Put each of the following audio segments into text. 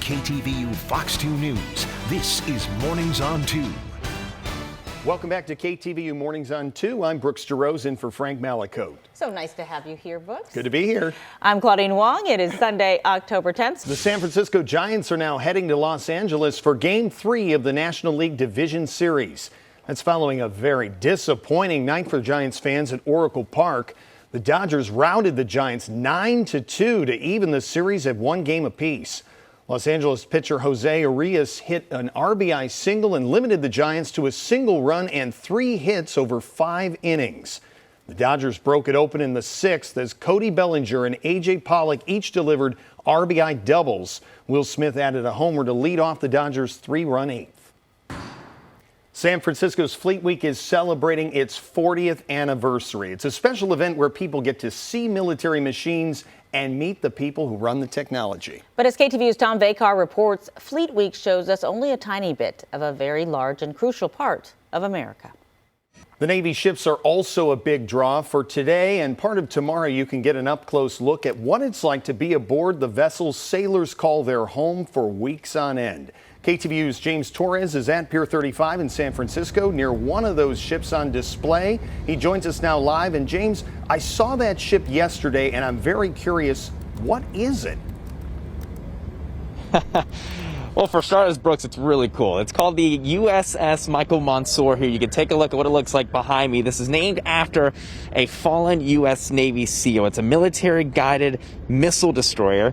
KTVU Fox 2 News, this is Mornings on 2. Welcome back to KTVU Mornings on 2. I'm Brooks Jarosz in for Frank Malacote. So nice to have you here, Brooks. Good to be here. I'm Claudine Wong. It is Sunday, October 10th. The San Francisco Giants are now heading to Los Angeles for Game 3 of the National League Division Series. That's following a very disappointing night for Giants fans at Oracle Park. The Dodgers routed the Giants 9-2 to even the series at one game apiece. Los Angeles pitcher Jose Urias hit an RBI single and limited the Giants to a single run and 3 hits over 5 innings. The Dodgers broke it open in the 6th as Cody Bellinger and A.J. Pollock each delivered RBI doubles. Will Smith added a homer to lead off the Dodgers' 3-run 8th. San Francisco's Fleet Week is celebrating its 40th anniversary. It's a special event where people get to see military machines and meet the people who run the technology. But as KTVU's Tom Vakar reports, Fleet Week shows us only a tiny bit of a very large and crucial part of America. The Navy ships are also a big draw for today, and part of tomorrow you can get an up-close look at what it's like to be aboard the vessels sailors call their home for weeks on end. KTVU's James Torres is at Pier 35 in San Francisco near one of those ships on display. He joins us now live. And James, I saw that ship yesterday and I'm very curious, what is it? Well, for starters, Brooks, it's really cool. It's called the USS Michael Monsoor here. You can take a look at what it looks like behind me. This is named after a fallen U.S. Navy SEAL. It's a military-guided missile destroyer.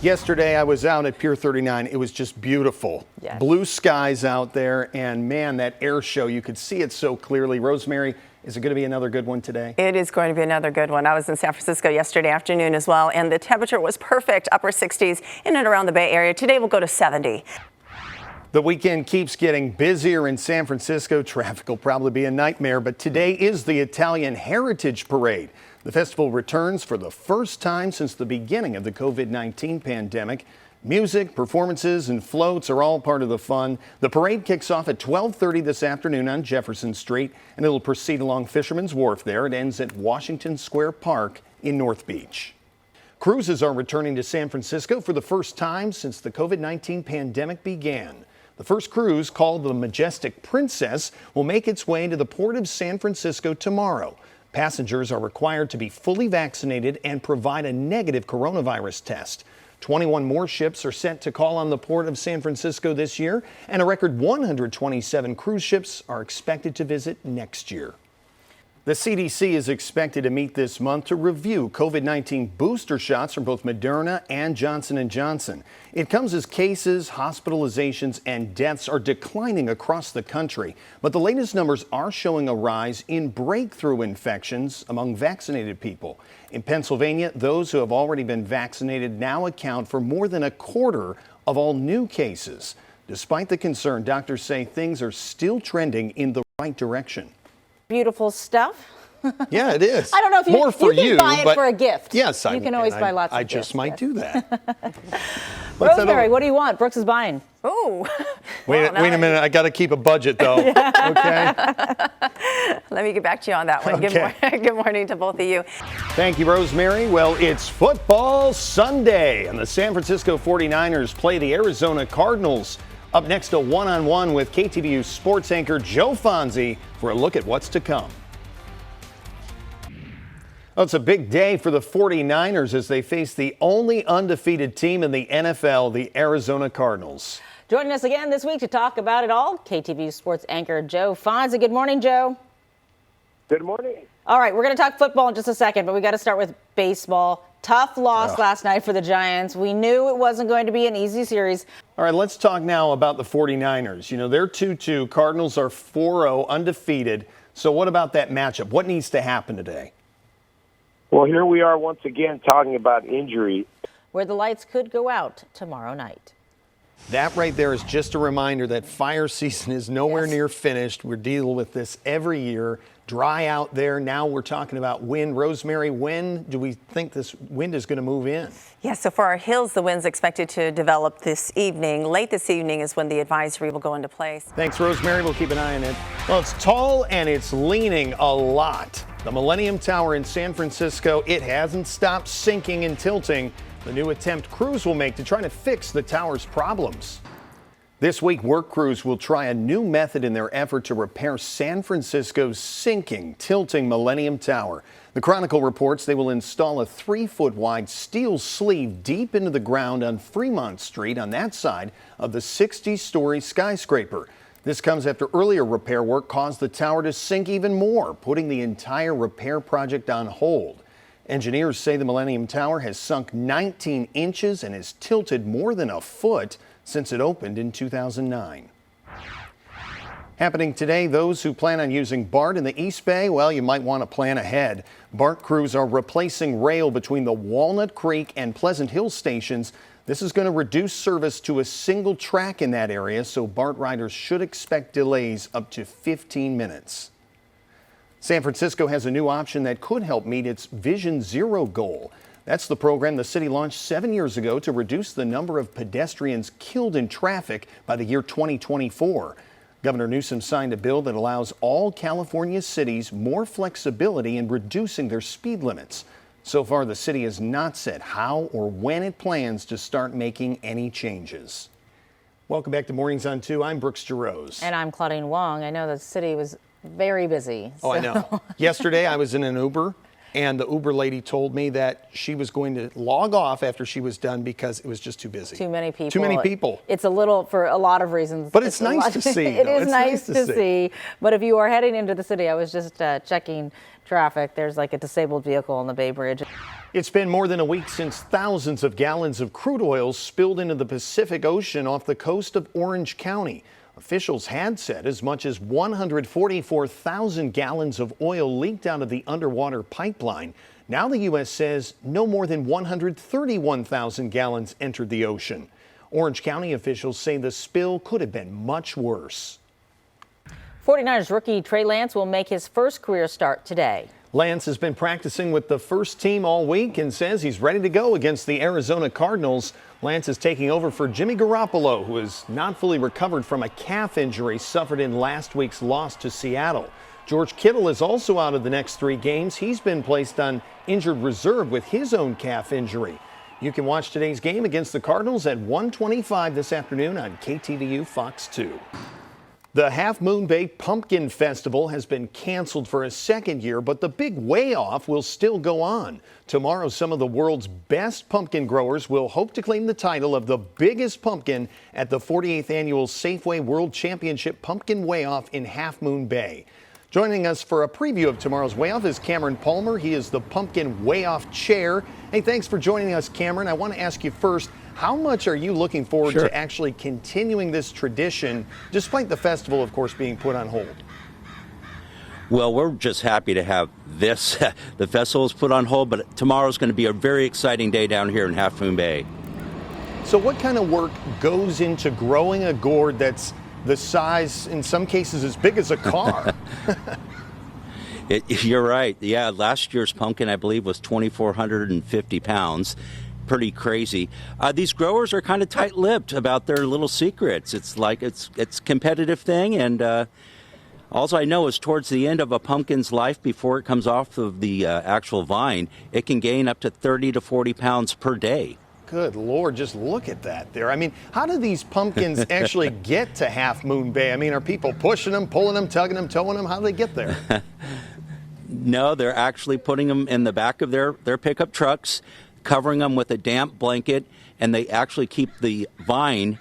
Yesterday, I was out at Pier 39. It was just beautiful. Yes. Blue skies out there, and man, that air show, you could see it so clearly. Rosemary, is it going to be another good one today? It is going to be another good one. I was in San Francisco yesterday afternoon as well, and the temperature was perfect, upper 60s in and around the Bay Area. Today we'll go to 70. The weekend keeps getting busier in San Francisco. Traffic will probably be a nightmare, but today is the Italian Heritage Parade. The festival returns for the first time since the beginning of the COVID-19 pandemic. Music, performances, and floats are all part of the fun. The parade kicks off at 12:30 this afternoon on Jefferson Street, and it'll proceed along Fisherman's Wharf there. It ends at Washington Square Park in North Beach. Cruises are returning to San Francisco for the first time since the COVID-19 pandemic began. The first cruise, called the Majestic Princess, will make its way to the port of San Francisco tomorrow. Passengers are required to be fully vaccinated and provide a negative coronavirus test. 21 more ships are set to call on the port of San Francisco this year, and a record 127 cruise ships are expected to visit next year. The CDC is expected to meet this month to review COVID-19 booster shots from both Moderna and Johnson & Johnson. It comes as cases, hospitalizations, and deaths are declining across the country. But the latest numbers are showing a rise in breakthrough infections among vaccinated people. In Pennsylvania, those who have already been vaccinated now account for more than a quarter of all new cases. Despite the concern, doctors say things are still trending in the right direction. Beautiful stuff. Yeah, it is. I don't know if more for you can buy it but for a gift. Yes, you can always buy lots of gifts. I just might do that. Rosemary, what do you want? Brooks is buying. Ooh. Wait a minute. I got to keep a budget, though. Okay. Let me get back to you on that one. Okay. Good morning to both of you. Thank you, Rosemary. Well, it's football Sunday, and the San Francisco 49ers play the Arizona Cardinals. Up next, a one-on-one with KTVU sports anchor Joe Fonzie for a look at what's to come. Well, it's a big day for the 49ers as they face the only undefeated team in the NFL, the Arizona Cardinals. Joining us again this week to talk about it all, KTVU sports anchor Joe Fonzie. Good morning, Joe. Good morning. All right, we're going to talk football in just a second, but we got to start with baseball. Tough loss last night for the Giants. We knew it wasn't going to be an easy series. All right, let's talk now about the 49ers. You know, they're 2-2. Cardinals are 4-0, undefeated. So what about that matchup? What needs to happen today? Well, here we are once again talking about injury. Where the lights could go out tomorrow night. That right there is just a reminder that fire season is nowhere near finished. We're dealing with this every year. Dry out there. Now we're talking about wind. Rosemary, when do we think this wind is going to move in? Yeah, so for our hills, the wind's expected to develop this evening. Late this evening is when the advisory will go into place. Thanks, Rosemary. We'll keep an eye on it. Well, it's tall and it's leaning a lot. The Millennium Tower in San Francisco, it hasn't stopped sinking and tilting. the new attempt crews will make to try to fix the tower's problems. This week, work crews will try a new method in their effort to repair San Francisco's sinking, tilting Millennium Tower. The Chronicle reports they will install a 3-foot wide steel sleeve deep into the ground on Fremont Street on that side of the 60-story skyscraper. This comes after earlier repair work caused the tower to sink even more, putting the entire repair project on hold. Engineers say the Millennium Tower has sunk 19 inches and has tilted more than a foot since it opened in 2009. Happening today, those who plan on using BART in the East Bay, well, you might want to plan ahead. BART crews are replacing rail between the Walnut Creek and Pleasant Hill stations. This is going to reduce service to a single track in that area, so BART riders should expect delays up to 15 minutes. San Francisco has a new option that could help meet its Vision Zero goal. That's the program the city launched 7 years ago to reduce the number of pedestrians killed in traffic by the year 2024. Governor Newsom signed a bill that allows all California cities more flexibility in reducing their speed limits. So far, the city has not said how or when it plans to start making any changes. Welcome back to Mornings on 2. I'm Brooks Jarosz. And I'm Claudine Wong. I know the city was very busy. Oh, I know. Yesterday, I was in an Uber. And the Uber lady told me that she was going to log off after she was done because it was just too busy. Too many people. Too many people. It's a little, for a lot of reasons. But it's nice to see. It is nice to see. But if you are heading into the city, I was just checking traffic. There's like a disabled vehicle on the Bay Bridge. It's been more than a week since thousands of gallons of crude oil spilled into the Pacific Ocean off the coast of Orange County. Officials had said as much as 144,000 gallons of oil leaked out of the underwater pipeline. Now the U.S. says no more than 131,000 gallons entered the ocean. Orange County officials say the spill could have been much worse. 49ers rookie Trey Lance will make his first career start today. Lance has been practicing with the first team all week and says he's ready to go against the Arizona Cardinals. Lance is taking over for Jimmy Garoppolo, who is not fully recovered from a calf injury suffered in last week's loss to Seattle. George Kittle is also out of the next 3 games. He's been placed on injured reserve with his own calf injury. You can watch today's game against the Cardinals at 1:25 this afternoon on KTVU Fox 2. The Half Moon Bay Pumpkin Festival has been canceled for a second year, but the big weigh-off will still go on. Tomorrow, some of the world's best pumpkin growers will hope to claim the title of the biggest pumpkin at the 48th Annual Safeway World Championship Pumpkin Weigh-Off in Half Moon Bay. Joining us for a preview of tomorrow's weigh-off is Cameron Palmer. He is the Pumpkin Weigh-Off Chair. Hey, thanks for joining us, Cameron. I want to ask you first, how much are you looking forward to actually continuing this tradition, despite the festival, of course, being put on hold? Well, we're just happy to have this. The festival is put on hold, but tomorrow's going to be a very exciting day down here in Half Moon Bay. So what kind of work goes into growing a gourd that's the size, in some cases, as big as a car? You're right. Yeah, last year's pumpkin, I believe, was 2,450 pounds. Pretty crazy. These growers are kind of tight-lipped about their little secrets. It's like it's a competitive thing, and all I know is towards the end of a pumpkin's life, before it comes off of the actual vine, it can gain up to 30 to 40 pounds per day. Good Lord, just look at that there. I mean, how do these pumpkins actually get to Half Moon Bay? I mean, are people pushing them, pulling them, tugging them, towing them? How do they get there? No, they're actually putting them in the back of their pickup trucks, covering them with a damp blanket, and they actually keep the vine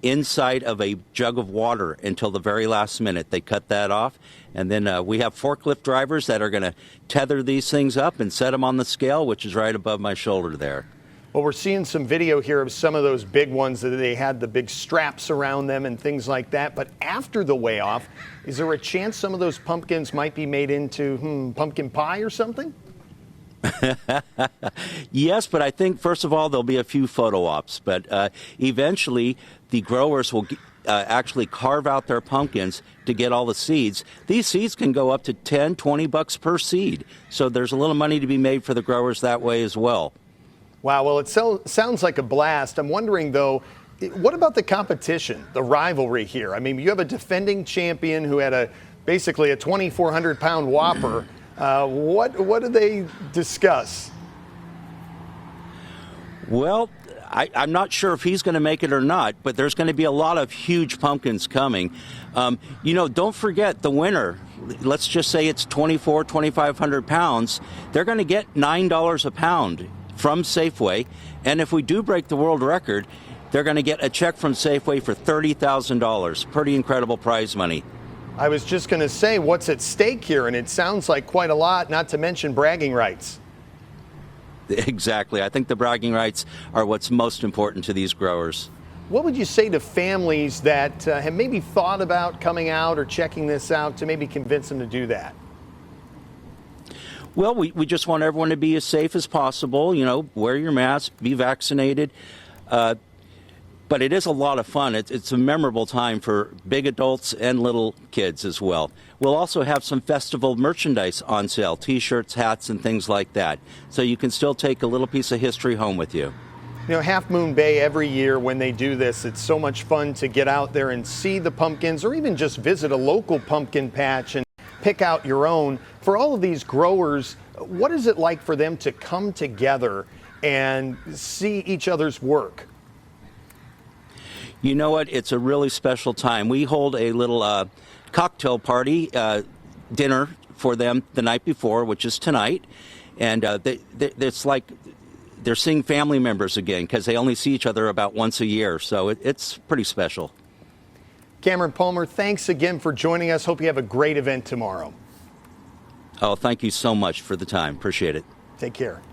inside of a jug of water until the very last minute. They cut that off, and then we have forklift drivers that are going to tether these things up and set them on the scale, which is right above my shoulder there. Well, we're seeing some video here of some of those big ones that they had the big straps around them and things like that. But after the weigh-off, is there a chance some of those pumpkins might be made into pumpkin pie or something? Yes, but I think, first of all, there'll be a few photo ops. But eventually, the growers will actually carve out their pumpkins to get all the seeds. These seeds can go up to $10, $20 per seed. So there's a little money to be made for the growers that way as well. Wow, well, it sounds like a blast. I'm wondering, though, what about the competition, the rivalry here? I mean, you have a defending champion who had basically a 2,400-pound whopper. What do they discuss? Well, I'm not sure if he's going to make it or not, but there's going to be a lot of huge pumpkins coming. Don't forget the winner. Let's just say it's 2,500 pounds. They're going to get $9 a pound from Safeway. And if we do break the world record, they're going to get a check from Safeway for $30,000. Pretty incredible prize money. I was just going to say, what's at stake here? And it sounds like quite a lot, not to mention bragging rights. Exactly. I think the bragging rights are what's most important to these growers. What would you say to families that have maybe thought about coming out or checking this out to maybe convince them to do that? Well, we just want everyone to be as safe as possible. Wear your mask, be vaccinated. But it is a lot of fun. It's a memorable time for big adults and little kids as well. We'll also have some festival merchandise on sale, T-shirts, hats, and things like that. So you can still take a little piece of history home with you. Half Moon Bay, every year when they do this, it's so much fun to get out there and see the pumpkins or even just visit a local pumpkin patch and pick out your own. For all of these growers, what is it like for them to come together and see each other's work? You know what? It's a really special time. We hold a little cocktail party, dinner for them the night before, which is tonight. And it's like they're seeing family members again because they only see each other about once a year. So it's pretty special. Cameron Palmer, thanks again for joining us. Hope you have a great event tomorrow. Oh, thank you so much for the time. Appreciate it. Take care.